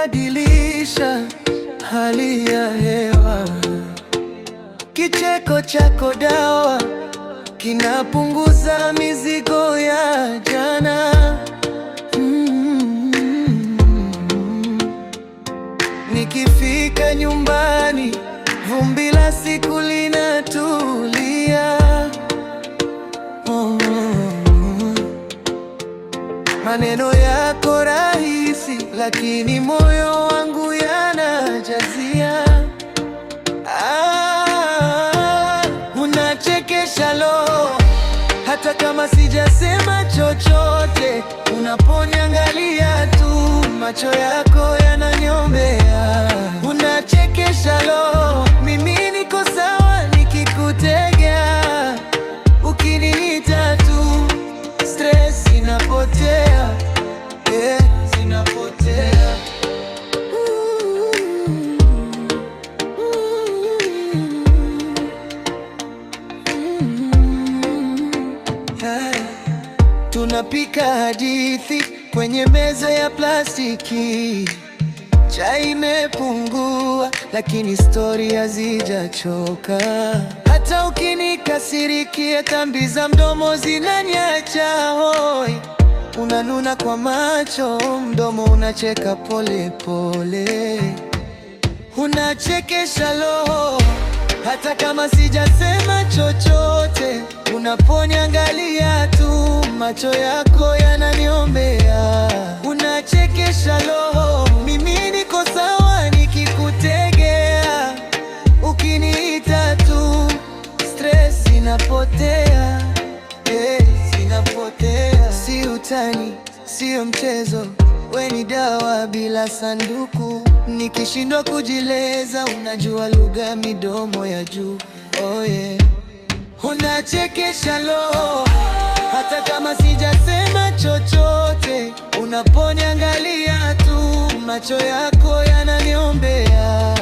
unabadilisha hali ya hewa. Kicheko chako dawa, kinapunguza mizigo ya jana. Nikifika nyumbani, vumbi la siku linatulia. Maneno yako rahisi, lakini moyo wangu yanajazia. Unachekesha lo, hata kama sijasema chochote. Unaponiangalia tu, macho yako yananiombea. Unachekesha lo, mimi niko sawa nikikutegea. Ukiniita tu, stress inapotea, zinapotea. Tunapika hadithi kwenye meza ya plastiki. Chai imepungua, lakini stori hazijachoka. Hata ukinikasirikia, dhambi za mdomo zinaniacha hoi. Unanuna kwa macho, mdomo unacheka pole pole. Unachekesha roho, hata kama sijasema chochote. Unaponiangalia tu, macho yako yananiombea. Unachekesha roho, mimi niko sawa nikikutegea. Ukiniita tu, stress inapotea, inapotea. Si utani, sio mchezo, we ni dawa bila sanduku. Nikishindwa kujieleza, unajua lugha midomo ya juu. Oh yeah. Unachekesha lo, hata kama sijasema chochote. Unaponiangalia tu, macho yako yananiombea.